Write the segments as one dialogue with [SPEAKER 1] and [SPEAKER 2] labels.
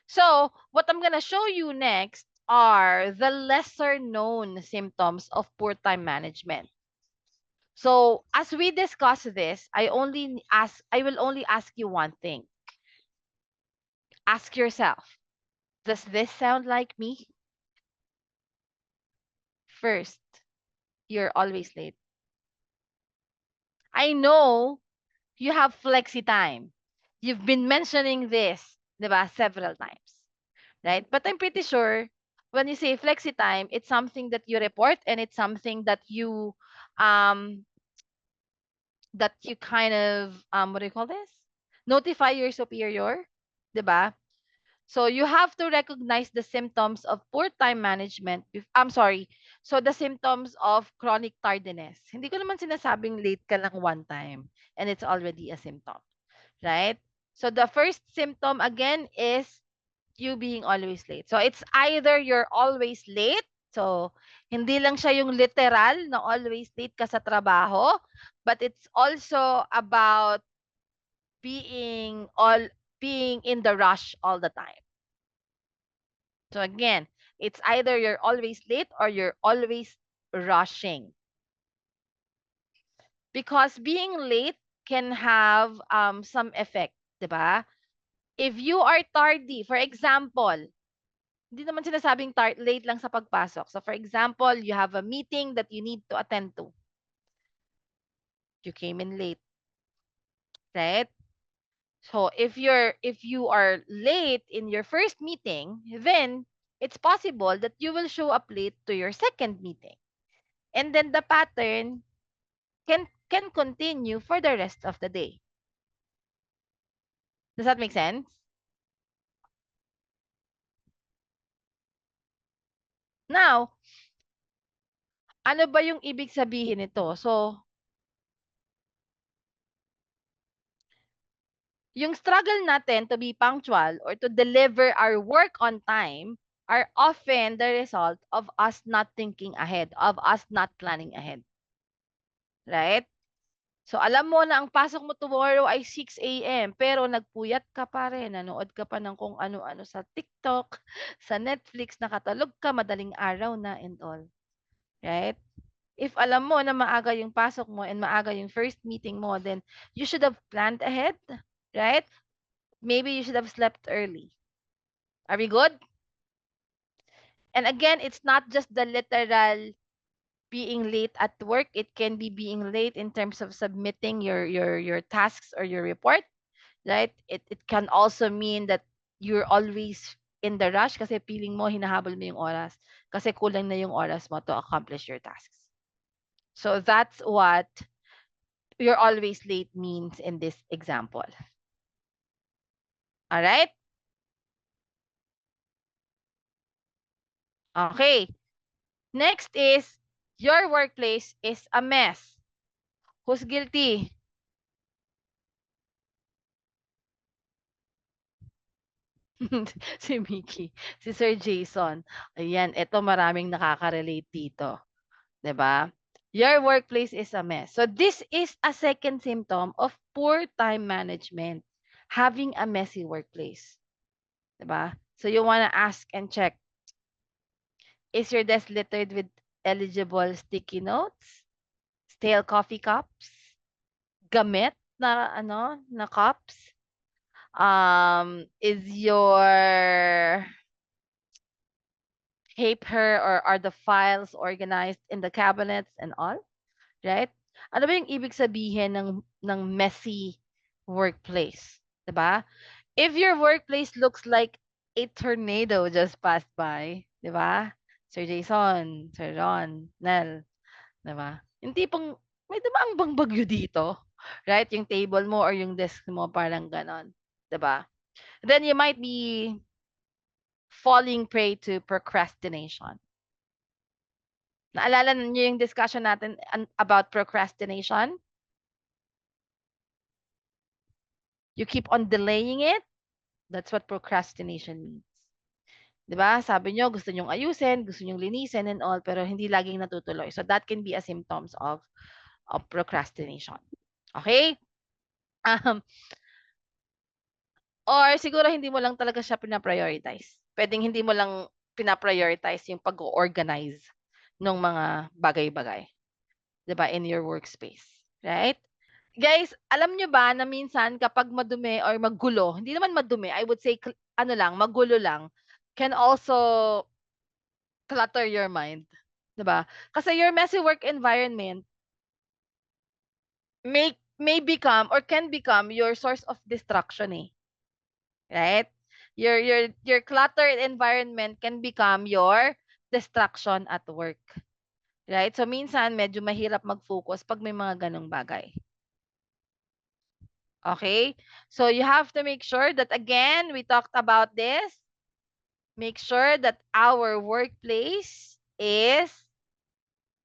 [SPEAKER 1] So, what I'm gonna show you next are the lesser known symptoms of poor time management. So, as we discuss this, I will only ask you one thing. Ask yourself, does this sound like me? First, you're always late. I know you have flexi time. You've been mentioning this, 'di ba, several times, right? But I'm pretty sure when you say flexi time, it's something that you report and it's something um that you kind of what do you call this? Notify your superior, 'di ba? So you have to recognize the symptoms of poor time management. I'm sorry. So the symptoms of chronic tardiness. Hindi ko naman sinasabing late ka lang one time and it's already a symptom, right? So the first symptom again is you being always late. So it's either you're always late. So hindi lang siya yung literal na always late ka sa trabaho, but it's also about being all being in the rush all the time. So again, it's either you're always late or you're always rushing. Because being late can have some effect, 'di ba? If you are tardy, for example, hindi naman sinasabing late lang sa pagpasok. So for example, you have a meeting that you need to attend to. You came in late, right? So if you are late in your first meeting, then it's possible that you will show up late to your second meeting. And then the pattern can continue for the rest of the day. Does that make sense? Now, ano ba yung ibig sabihin nito? So, yung struggle natin to be punctual or to deliver our work on time are often the result of us not thinking ahead, of us not planning ahead. Right? So, alam mo na ang pasok mo tomorrow ay 6 a.m. pero nagpuyat ka pa rin. Nanood ka pa ng kung ano-ano sa TikTok, sa Netflix, nakatulog ka, madaling araw na and all. Right? If alam mo na maaga yung pasok mo and maaga yung first meeting mo, then you should have planned ahead, right? Maybe you should have slept early. Are we good? And again, it's not just the literal being late at work. It can be being late in terms of submitting your tasks or your report, right? It can also mean that you're always in the rush kasi feeling mo hinahabol mo yung oras kasi kulang na yung oras mo to accomplish your tasks. So that's what you're always late means in this example. All right? Okay. Next is your workplace is a mess. Who's guilty? Si Mickey, si Sir Jason. Ayan, ito maraming nakaka-relate dito, 'di ba? Your workplace is a mess. So this is a second symptom of poor time management, having a messy workplace, 'di ba? So you want to ask and check, is your desk littered with eligible sticky notes, stale coffee cups, gamit na na cups? Is your paper or are the files organized in the cabinets and all? Right? Ano ba yung ibig sabihin ng messy workplace? 'Di ba? If your workplace looks like a tornado just passed by, 'di ba? Sir Jason, Sir Ron, Nel, 'di ba? Yung tipong may dumaang bang bagyo dito? Right? Yung table mo or yung desk mo parang ganon, 'di ba? Then you might be falling prey to procrastination. Naalala niyo yung discussion natin about procrastination? You keep on delaying it. That's what procrastination means. 'Di ba? Sabi niyo gusto niyong ayusin, gusto niyong linisin and all, pero hindi laging natutuloy. So that can be a symptoms of procrastination. Okay? Um, or siguro hindi mo lang talaga siya pina-prioritize. Puwedeng hindi mo lang pina-prioritize yung pag-o-organize nung mga bagay-bagay, 'di ba, in your workspace, right? Guys, alam niyo ba na minsan kapag madumi or magulo, hindi naman madumi, I would say ano lang, magulo lang, can also clutter your mind, 'di ba? Kasi your messy work environment may become or can become your source of distraction, eh, right? Your cluttered environment can become your distraction at work, right? So minsan medyo mahirap mag-focus 'pag may mga gano'ng bagay. Okay? So you have to make sure that again, we talked about this. Make sure that our workplace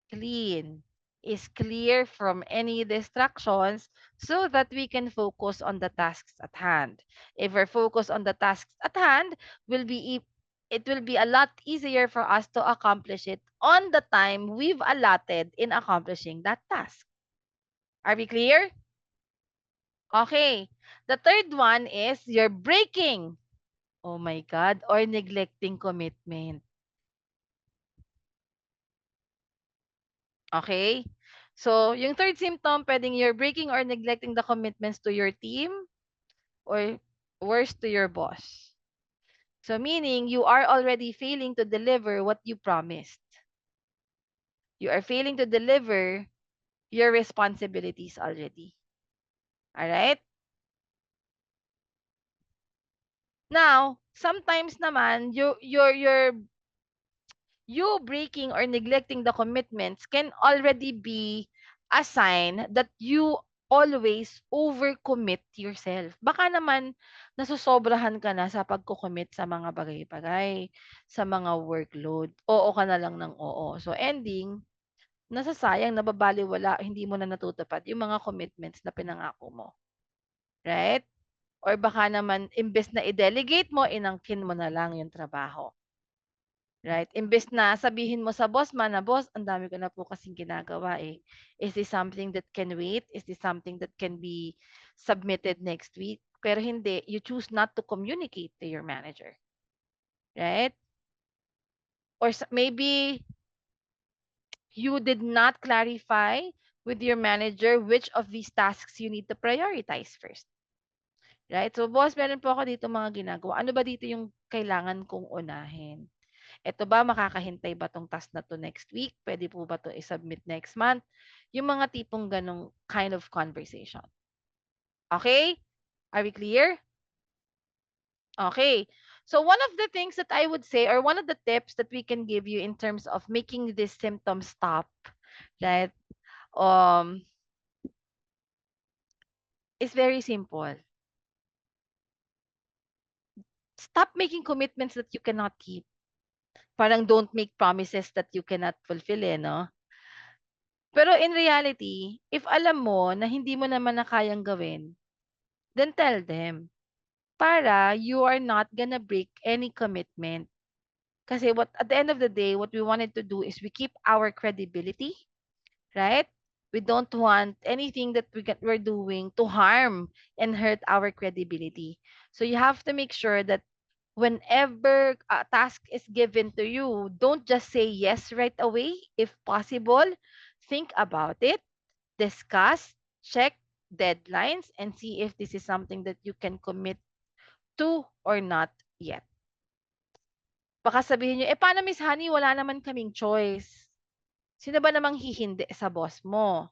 [SPEAKER 1] clean, is clear from any distractions so that we can focus on the tasks at hand. If we're focused on the tasks at hand, it will be a lot easier for us to accomplish it on the time we've allotted in accomplishing that task. Are we clear? Okay. The third one is you're breaking, oh my God, or neglecting commitment. Okay? So, yung third symptom, pwedeng you're breaking or neglecting the commitments to your team or worse to your boss. So, meaning you are already failing to deliver what you promised. You are failing to deliver your responsibilities already. All right? Now, sometimes naman you breaking or neglecting the commitments can already be a sign that you always overcommit yourself. Baka naman nasosobrahan ka na sa pagko-commit sa mga bagay-bagay, sa mga workload. Oo ka na lang ng oo. So ending, nasasayang, nababalewala, hindi mo na natutupad yung mga commitments na pinangako mo. Right? Or baka naman, imbes na i-delegate mo, inangkin mo na lang yung trabaho. Right? Imbes na sabihin mo sa boss man na, "Boss, ang dami ko na po kasing ginagawa, eh. Is this something that can wait? Is this something that can be submitted next week?" Pero hindi, you choose not to communicate to your manager, right? Or maybe you did not clarify with your manager which of these tasks you need to prioritize first, right? So, "Boss, meron po ako dito mga ginagawa. Ano ba dito yung kailangan kong unahin? Eto ba, makakahintay ba 'tong task na 'to next week? Puwede po ba 'to i-submit next month?" Yung mga tipong gano'ng kind of conversation. Okay? Are we clear? Okay. So one of the things that I would say or one of the tips that we can give you in terms of making this symptom stop, right, um, is very simple. Stop making commitments that you cannot keep. Parang don't make promises that you cannot fulfill, eh, 'no? Pero in reality, if alam mo na hindi mo naman na kayang gawin, then tell them. Para you are not gonna break any commitment. Kasi what at the end of the day, what we wanted to do is we keep our credibility, right? We don't want anything that we're doing to harm and hurt our credibility. So you have to make sure that whenever a task is given to you, don't just say yes right away. If possible, think about it, discuss, check deadlines, and see if this is something that you can commit to or not yet. Baka sabihin niyo, "Eh, paano Miss Honey wala naman kaming choice. Sino ba namang hihindi sa boss mo?"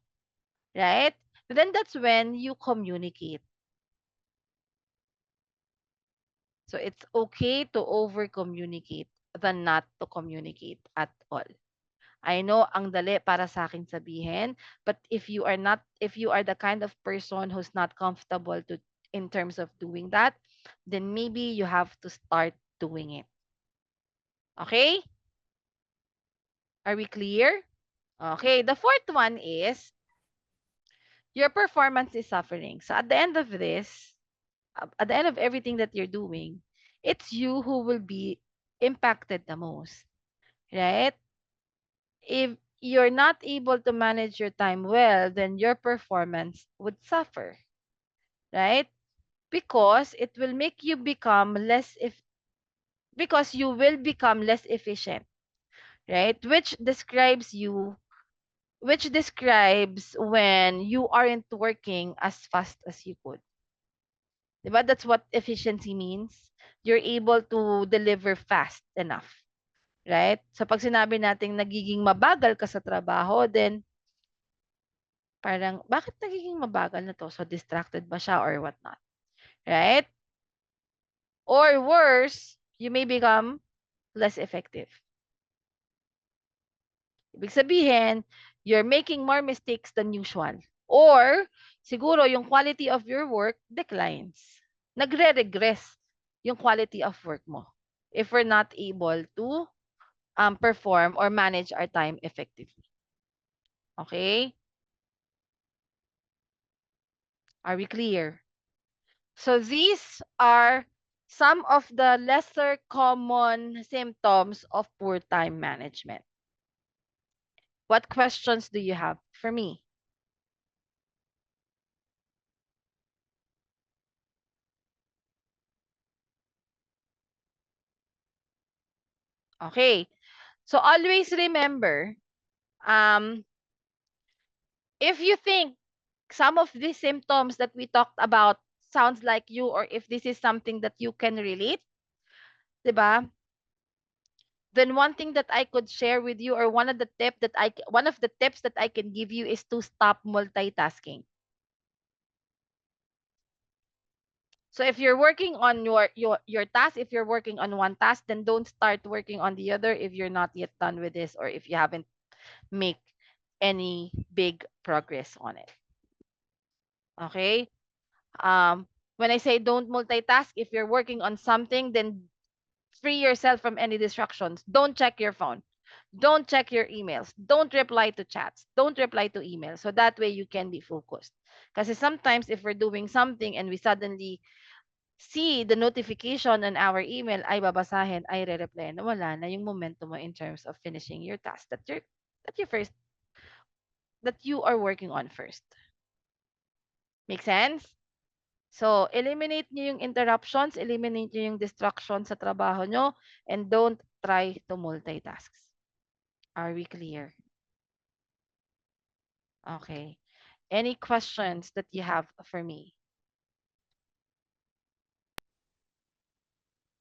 [SPEAKER 1] Right? Then that's when you communicate. So it's okay to over-communicate than not to communicate at all. I know ang dali para sa akin sabihin, but if you are the kind of person who's not comfortable to in terms of doing that, then maybe you have to start doing it. Okay? Are we clear? Okay, the fourth one is your performance is suffering. So at the end of this, at the end of everything that you're doing, it's you who will be impacted the most, right? If you're not able to manage your time well, then your performance would suffer, right? Because it will make you become less if because you will become less efficient, right? Which describes when you aren't working as fast as you could. Diba? That's what efficiency means. You're able to deliver fast enough, right? So pag sinabi nating nagiging mabagal ka sa trabaho, then parang, bakit nagiging mabagal na to? So distracted ba siya or whatnot, right? Or worse, you may become less effective. Ibig sabihin, you're making more mistakes than usual. Or, siguro yung quality of your work declines. Nagre-regress yung quality of work mo if we're not able to perform or manage our time effectively. Okay? Are we clear? So these are some of the lesser common symptoms of poor time management. What questions do you have for me? Okay. So always remember, um, if you think some of these symptoms that we talked about sounds like you, or if this is something that you can relate, 'di ba? Then one thing that I could share with you, or one of the tips that I can give you is to stop multitasking. So if you're working on your task, if you're working on one task, then don't start working on the other if you're not yet done with this, or if you haven't make any big progress on it. Okay? When I say don't multitask, if you're working on something, then free yourself from any distractions. Don't check your phone. Don't check your emails. Don't reply to chats. Don't reply to emails. So that way you can be focused. Because sometimes if we're doing something and we suddenly see the notification on our email, ay babasahin, ay re-reply, na wala na yung momentum mo in terms of finishing your task that you are working on first. Make sense? So, eliminate nyo yung interruptions, eliminate nyo yung distractions sa trabaho nyo, and don't try to multitask. Are we clear? Okay. Any questions that you have for me?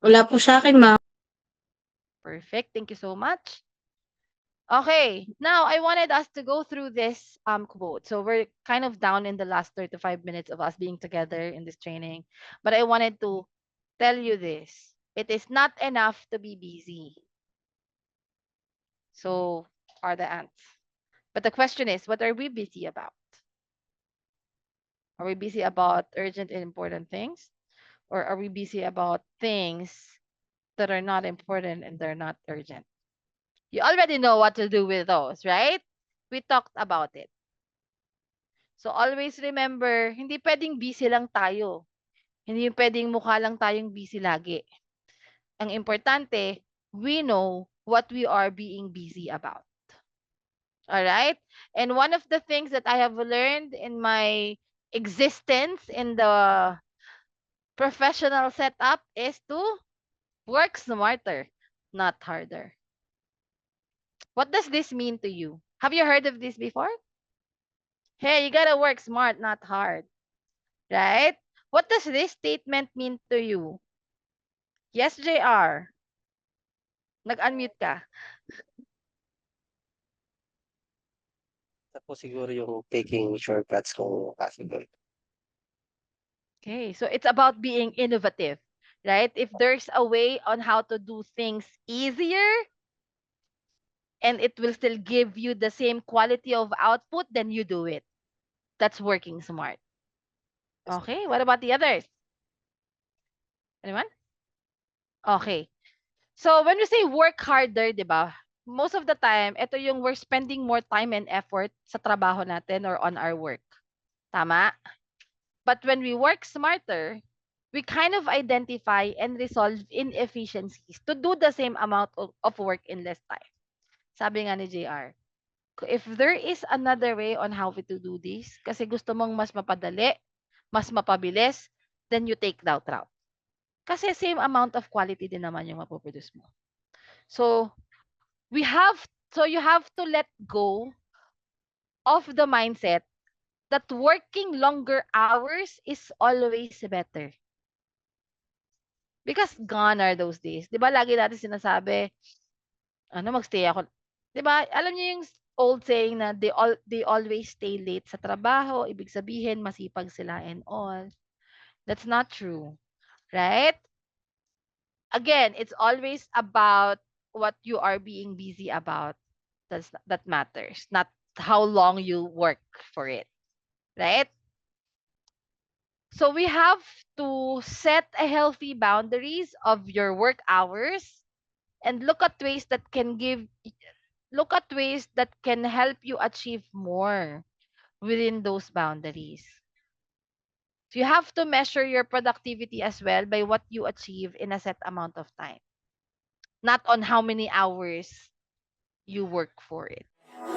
[SPEAKER 2] Wala po sa akin, ma'am.
[SPEAKER 1] Perfect. Thank you so much. Okay, now I wanted us to go through this quote. So we're kind of down in the last 35 minutes of us being together in this training, but I wanted to tell you this. It is not enough to be busy. So are the ants. But the question is, what are we busy about? Are we busy about urgent and important things? Or are we busy about things that are not important and they're not urgent? You already know what to do with those, right? We talked about it. So always remember, hindi pwedeng busy lang tayo. Hindi pwedeng mukha lang tayong busy lagi. Ang importante, we know what we are being busy about. All right? And one of the things that I have learned in my existence in the professional setup is to work smarter, not harder. What does this mean to you? Have you heard of this before? Hey, you gotta work smart, not hard. Right? What does this statement mean to you? Yes, JR. Nag-unmute ka.
[SPEAKER 3] Isa po siguro yung taking shortcuts kung possible.
[SPEAKER 1] Okay, so it's about being innovative, right? If there's a way on how to do things easier and it will still give you the same quality of output, then you do it. That's working smart.
[SPEAKER 3] Yes.
[SPEAKER 1] Okay, what about the others? Anyone? Okay. So when we say work harder, 'di ba? Most of the time, ito yung we're spending more time and effort sa trabaho natin or on our work. Tama? But when we work smarter, we kind of identify and resolve inefficiencies to do the same amount of work in less time. Sabi nga ni JR, if there is another way on how to do this, kasi gusto mong mas mapadali, mas mapabilis, then you take that route. Kasi same amount of quality din naman yung mapoproduce mo. So, you have to let go of the mindset that working longer hours is always better. Because gone are those days. 'Di ba lagi natin sinasabi, magstay ako. 'Di ba? Alam niyo yung old saying na they always stay late sa trabaho, ibig sabihin masipag sila and all. That's not true, right? Again, it's always about what you are being busy about. That matters, not how long you work for it, right? So we have to set a healthy boundaries of your work hours and look at ways that can help you achieve more within those boundaries. So you have to measure your productivity as well by what you achieve in a set amount of time, not on how many hours you work for it.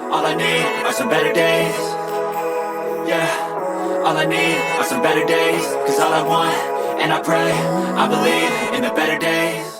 [SPEAKER 2] All I need are some better days. Yeah. All I need are some better days. 'Cause all I want, and I pray, I believe in the better days.